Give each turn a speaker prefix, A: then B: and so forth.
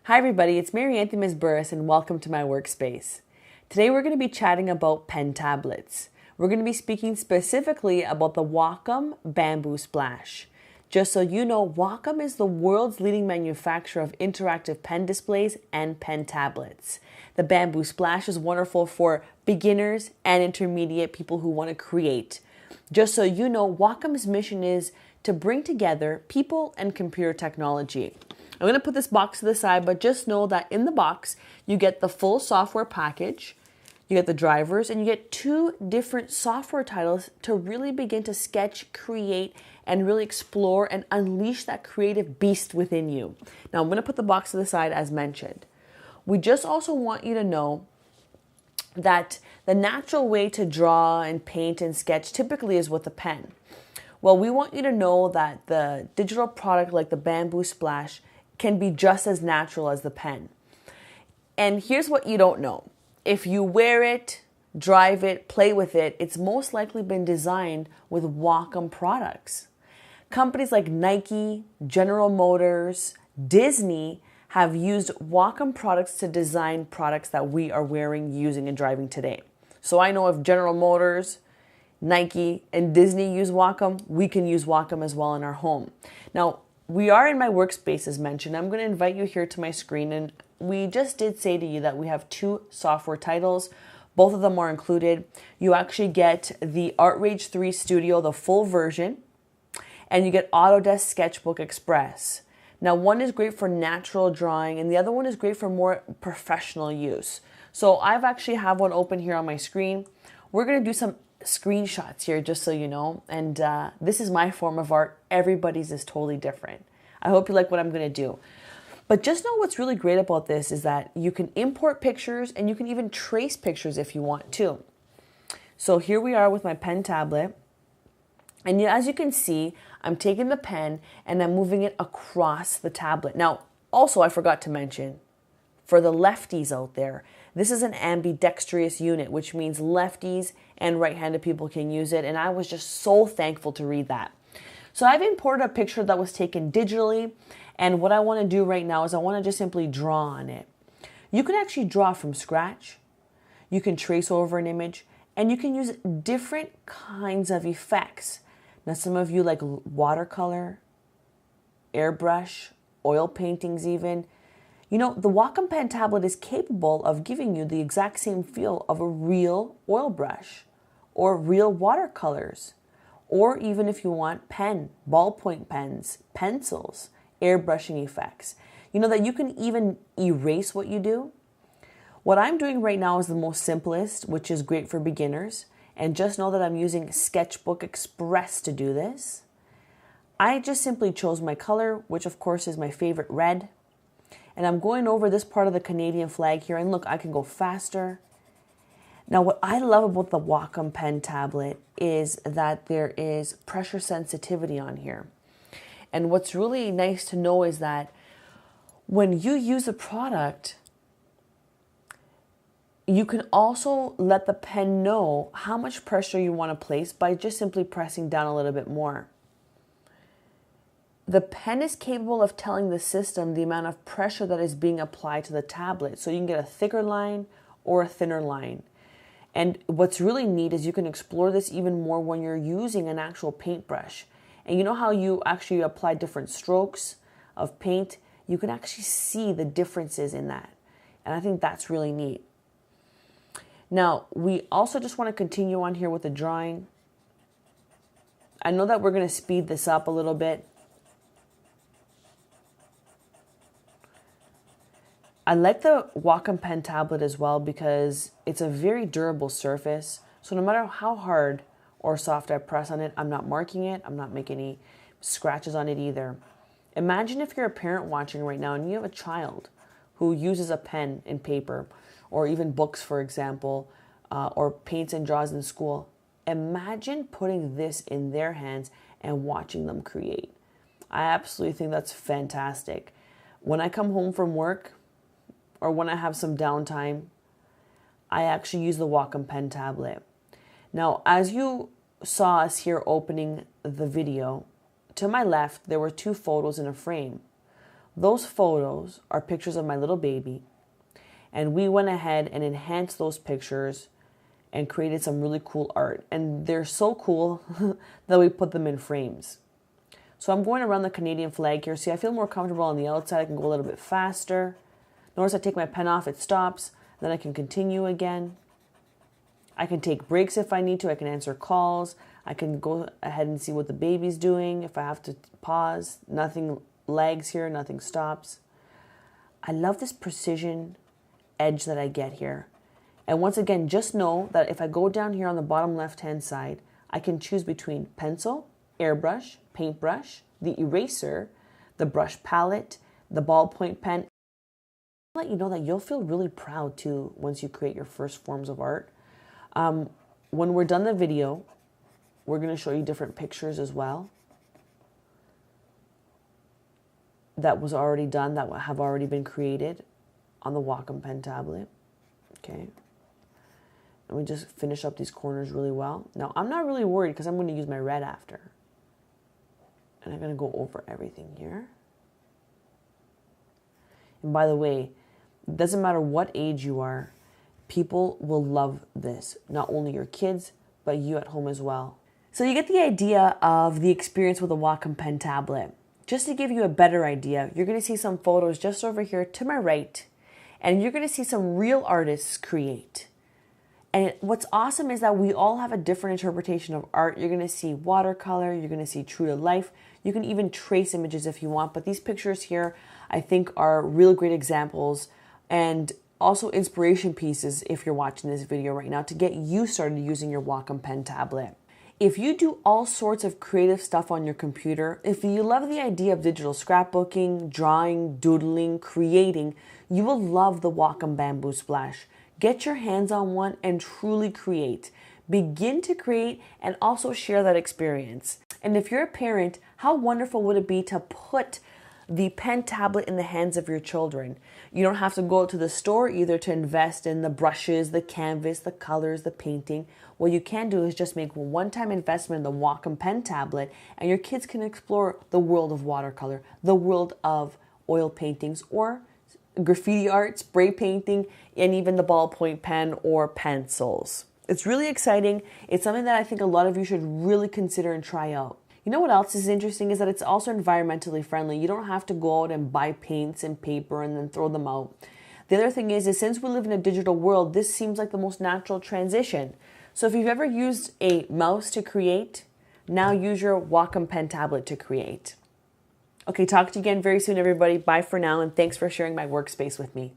A: Hi everybody, it's Mary Anthony Ms. Burris and welcome to my workspace. Today we're going to be chatting about pen tablets. We're going to be speaking specifically about the Wacom Bamboo Splash. Just so you know, Wacom is the world's leading manufacturer of interactive pen displays and pen tablets. The Bamboo Splash is wonderful for beginners and intermediate people who want to create. Just so you know, Wacom's mission is to bring together people and computer technology. I'm going to put this box to the side, but just know that in the box, you get the full software package, you get the drivers, and you get 2 different software titles to really begin to sketch, create, and really explore and unleash that creative beast within you. Now, I'm going to put the box to the side as mentioned. We just also want you to know that the natural way to draw and paint and sketch typically is with a pen. Well, we want you to know that the digital product like the Bamboo Splash can be just as natural as the pen. And here's what you don't know. If you wear it, drive it, play with it, it's most likely been designed with Wacom products. Companies like Nike, General Motors, Disney have used Wacom products to design products that we are wearing, using, and driving today. So I know if General Motors, Nike, and Disney use Wacom, we can use Wacom as well in our home. Now, we are in my workspace as mentioned. I'm going to invite you here to my screen, and we just did say to you that we have 2 software titles. Both of them are included. You actually get the ArtRage 3 Studio, the full version, and you get Autodesk Sketchbook Express. Now, one is great for natural drawing, and the other one is great for more professional use. So I've actually have one open here on my screen. We're going to do some screenshots here just so you know, and this is my form of art. Everybody's is totally different. I hope you like what I'm going to do. But just know what's really great about this is that you can import pictures and you can even trace pictures if you want to. So here we are with my pen tablet, and as you can see, I'm taking the pen and I'm moving it across the tablet. Now, also I forgot to mention, for the lefties out there, this is an ambidextrous unit, which means lefties and right-handed people can use it. And I was just so thankful to read that. So I've imported a picture that was taken digitally. And what I want to do right now is I want to just simply draw on it. You can actually draw from scratch. You can trace over an image. And you can use different kinds of effects. Now, some of you like watercolor, airbrush, oil paintings even. You know, the Wacom pen tablet is capable of giving you the exact same feel of a real oil brush or real watercolors, or even if you want ballpoint pens, pencils, airbrushing effects. You know that you can even erase what you do. What I'm doing right now is the most simplest, which is great for beginners. And just know that I'm using Sketchbook Express to do this. I just simply chose my color, which of course is my favorite red. And I'm going over this part of the Canadian flag here. And look, I can go faster. Now, what I love about the Wacom pen tablet is that there is pressure sensitivity on here. And what's really nice to know is that when you use a product, you can also let the pen know how much pressure you want to place by just simply pressing down a little bit more. The pen is capable of telling the system the amount of pressure that is being applied to the tablet. So you can get a thicker line or a thinner line. And what's really neat is you can explore this even more when you're using an actual paintbrush. And you know how you actually apply different strokes of paint? You can actually see the differences in that. And I think that's really neat. Now, we also just want to continue on here with the drawing. I know that we're going to speed this up a little bit. I like the Wacom pen tablet as well because it's a very durable surface. So no matter how hard or soft I press on it, I'm not marking it. I'm not making any scratches on it either. Imagine if you're a parent watching right now and you have a child who uses a pen and paper, or even books, for example, or paints and draws in school. Imagine putting this in their hands and watching them create. I absolutely think that's fantastic. When I come home from work, or when I have some downtime, I actually use the Wacom pen tablet. Now, as you saw us here opening the video, to my left, there were 2 photos in a frame. Those photos are pictures of my little baby, and we went ahead and enhanced those pictures and created some really cool art. And they're so cool that we put them in frames. So I'm going around the Canadian flag here. See, I feel more comfortable on the outside. I can go a little bit faster. Notice I take my pen off, it stops. Then I can continue again. I can take breaks if I need to. I can answer calls. I can go ahead and see what the baby's doing. If I have to pause, nothing lags here, nothing stops. I love this precision edge that I get here. And once again, just know that if I go down here on the bottom left-hand side, I can choose between pencil, airbrush, paintbrush, the eraser, the brush palette, the ballpoint pen. I'll let you know that you'll feel really proud too once you create your first forms of art. When we're done the video, we're going to show you different pictures as well that was already done, that have already been created on the Wacom pen tablet. Okay. And we just finish up these corners really well. Now, I'm not really worried because I'm going to use my red after. And I'm going to go over everything here. And by the way, it doesn't matter what age you are, people will love this. Not only your kids, but you at home as well. So you get the idea of the experience with a Wacom pen tablet. Just to give you a better idea, you're going to see some photos just over here to my right, and you're going to see some real artists create. And what's awesome is that we all have a different interpretation of art. You're going to see watercolor, you're going to see true to life. You can even trace images if you want, but these pictures here I think are real great examples and also inspiration pieces if you're watching this video right now to get you started using your Wacom pen tablet. If you do all sorts of creative stuff on your computer, if you love the idea of digital scrapbooking, drawing, doodling, creating, you will love the Wacom Bamboo Splash. Get your hands on one and truly create. Begin to create and also share that experience. And if you're a parent, how wonderful would it be to put the pen tablet in the hands of your children? You don't have to go out to the store either to invest in the brushes, the canvas, the colors, the painting. What you can do is just make a one-time investment in the Wacom pen tablet, and your kids can explore the world of watercolor, the world of oil paintings, or graffiti art, spray painting, and even the ballpoint pen or pencils. It's really exciting. It's something that I think a lot of you should really consider and try out. You know what else is interesting is that it's also environmentally friendly. You don't have to go out and buy paints and paper and then throw them out. The other thing is since we live in a digital world, this seems like the most natural transition. So if you've ever used a mouse to create, now use your Wacom pen tablet to create. Okay, talk to you again very soon, everybody. Bye for now, and thanks for sharing my workspace with me.